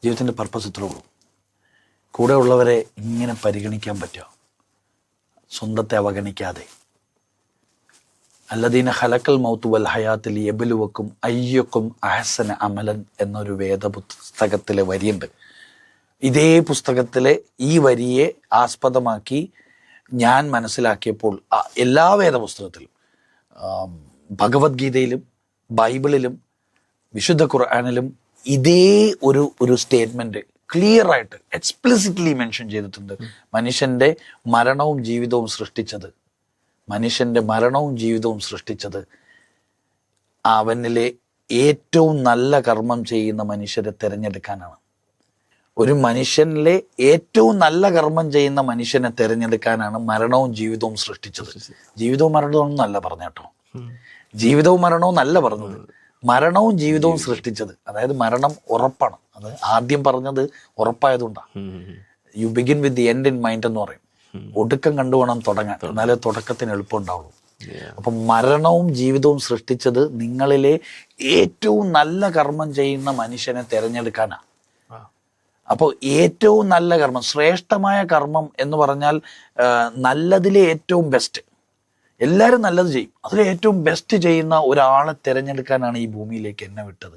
ജീവിതത്തിൻ്റെ പർപ്പസ് ഇത്രേ ഉള്ളൂ. കൂടെ ഉള്ളവരെ ഇങ്ങനെ പരിഗണിക്കാൻ പറ്റുക, സ്വന്തത്തെ അവഗണിക്കാതെ. അല്ലദീന ഖലഖൽ മൗത്ത് വൽ ഹയാത്തിൽ യബ്ലുവക്കും അയ്യക്കും അഹ്സന അമലൻ എന്നൊരു വേദപുസ്തകത്തിലെ വരിയുണ്ട്. ഇതേ പുസ്തകത്തിലെ ഈ വരിയെ ആസ്പദമാക്കി ഞാൻ മനസ്സിലാക്കിയപ്പോൾ എല്ലാ വേദപുസ്തകത്തിലും, ഭഗവത്ഗീതയിലും ബൈബിളിലും വിശുദ്ധ ഖുർആനിലും ഇതേ ഒരു സ്റ്റേറ്റ്മെൻറ്റ് ക്ലിയറായിട്ട് എക്സ്പ്ലിസിറ്റ്ലി മെൻഷൻ ചെയ്തിട്ടുണ്ട്. മനുഷ്യൻ്റെ മരണവും ജീവിതവും സൃഷ്ടിച്ചത് അവനിലെ ഏറ്റവും നല്ല കർമ്മം ചെയ്യുന്ന മനുഷ്യരെ തിരഞ്ഞെടുക്കാനാണ്. ഒരു മനുഷ്യനിലെ ഏറ്റവും നല്ല കർമ്മം ചെയ്യുന്ന മനുഷ്യനെ തിരഞ്ഞെടുക്കാനാണ് മരണവും ജീവിതവും സൃഷ്ടിച്ചത്. ജീവിതവും മരണവും എന്നല്ല പറഞ്ഞ കേട്ടോ, ജീവിതവും മരണവും നല്ല പറഞ്ഞത്, മരണവും ജീവിതവും സൃഷ്ടിച്ചത്. അതായത് മരണം ഉറപ്പാണ്. അത് ആദ്യം പറഞ്ഞത് ഉറപ്പായതുകൊണ്ടാണ്. You begin with the end in mind എന്ന് പറയും. ഒടുക്കം കണ്ടുവേണം തുടങ്ങാൻ, എന്നാലേ തുടക്കത്തിന് എളുപ്പം ഉണ്ടാവുള്ളൂ. അപ്പം മരണവും ജീവിതവും സൃഷ്ടിച്ചത് നിങ്ങളിലെ ഏറ്റവും നല്ല കർമ്മം ചെയ്യുന്ന മനുഷ്യനെ തിരഞ്ഞെടുക്കാനാണ്. അപ്പോൾ ഏറ്റവും നല്ല കർമ്മം, ശ്രേഷ്ഠമായ കർമ്മം എന്ന് പറഞ്ഞാൽ നല്ലതിലെ ഏറ്റവും ബെസ്റ്റ്. എല്ലാവരും നല്ലത് ചെയ്യും, അതിൽ ഏറ്റവും ബെസ്റ്റ് ചെയ്യുന്ന ഒരാളെ തിരഞ്ഞെടുക്കാനാണ് ഈ ഭൂമിയിലേക്ക് എന്നെ വിട്ടത്.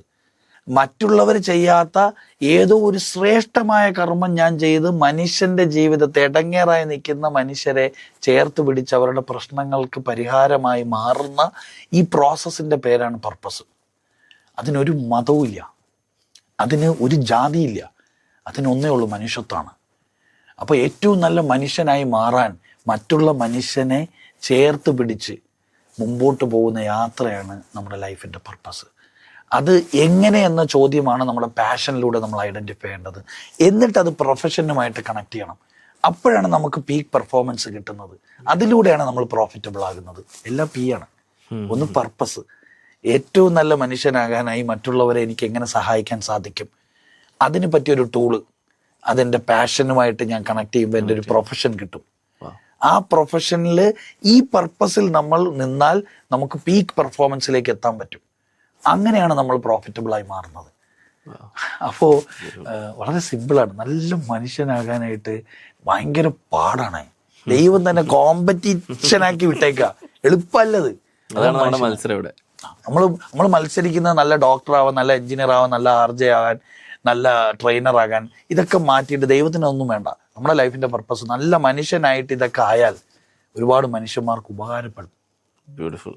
മറ്റുള്ളവർ ചെയ്യാത്ത ഏതോ ഒരു ശ്രേഷ്ഠമായ കർമ്മം ഞാൻ ചെയ്ത് മനുഷ്യൻ്റെ ജീവിതത്തെ, ഇടങ്ങേറായി നിൽക്കുന്ന മനുഷ്യരെ ചേർത്ത് പിടിച്ച് അവരുടെ പ്രശ്നങ്ങൾക്ക് പരിഹാരമായി മാറുന്ന ഈ പ്രോസസ്സിൻ്റെ പേരാണ് പർപ്പസ്. അതിനൊരു മതവും ഇല്ല, അതിന് ഒരു ജാതിയില്ല, അതിനൊന്നേ ഉള്ളൂ, മനുഷ്യത്വമാണ്. അപ്പോൾ ഏറ്റവും നല്ല മനുഷ്യനായി മാറാൻ മറ്റുള്ള മനുഷ്യനെ ചേർത്ത് പിടിച്ച് മുമ്പോട്ട് പോകുന്ന യാത്രയാണ് നമ്മുടെ ലൈഫിൻ്റെ പർപ്പസ്. അത് എങ്ങനെ എന്ന ചോദ്യമാണ് നമ്മുടെ പാഷനിലൂടെ നമ്മൾ ഐഡൻറ്റിഫൈ ചെയ്യേണ്ടത്. എന്നിട്ട് അത് പ്രൊഫഷനുമായിട്ട് കണക്ട് ചെയ്യണം. അപ്പോഴാണ് നമുക്ക് പീക്ക് പെർഫോമൻസ് കിട്ടുന്നത്. അതിലൂടെയാണ് നമ്മൾ പ്രോഫിറ്റബിൾ ആകുന്നത്. എല്ലാം പി ആണ്. ഒന്ന് പർപ്പസ്, ഏറ്റവും നല്ല മനുഷ്യനാകാനായി മറ്റുള്ളവരെ എനിക്ക് എങ്ങനെ സഹായിക്കാൻ സാധിക്കും, അതിന് പറ്റിയൊരു ടൂള്. അതെൻ്റെ പാഷനുമായിട്ട് ഞാൻ കണക്ട് ചെയ്യുമ്പോൾ എൻ്റെ ഒരു പ്രൊഫഷൻ കിട്ടും. ആ പ്രൊഫഷനിൽ ഈ പർപ്പസിൽ നമ്മൾ നിന്നാൽ നമുക്ക് പീക്ക് പെർഫോമൻസിലേക്ക് എത്താൻ പറ്റും. അങ്ങനെയാണ് നമ്മൾ പ്രോഫിറ്റബിളായി മാറുന്നത്. അപ്പോൾ വളരെ സിമ്പിളാണ്. നല്ല മനുഷ്യനാകാനായിട്ട് ഭയങ്കര പാടാണ്. ദൈവം തന്നെ കോമ്പറ്റീഷനാക്കി വിട്ടേക്കുക, എളുപ്പമല്ലത്. അതാണ് മത്സരം. ഇവിടെ നമ്മൾ മത്സരിക്കുന്നത് നല്ല ഡോക്ടർ ആവാൻ, നല്ല എഞ്ചിനീയർ ആവാൻ, നല്ല ആർജെ ആകാൻ, നല്ല ട്രെയിനർ ആകാൻ. ഇതൊക്കെ മാറ്റിയിട്ട് ദൈവത്തിനൊന്നും വേണ്ട. നമ്മുടെ ലൈഫിന്റെ പർപ്പസ് നല്ല മനുഷ്യനായിട്ട് ഇതൊക്കെ ആയാൽ ഒരുപാട് മനുഷ്യന്മാർക്ക് ഉപകാരപ്പെടും. ബ്യൂട്ടിഫുൾ.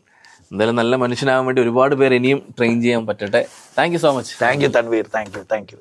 എന്തായാലും നല്ല മനുഷ്യനാകാൻ വേണ്ടി ഒരുപാട് പേര് ഇനിയും ട്രെയിൻ ചെയ്യാൻ പറ്റട്ടെ. Thank you so much. Thank you Tanveer. Thank U.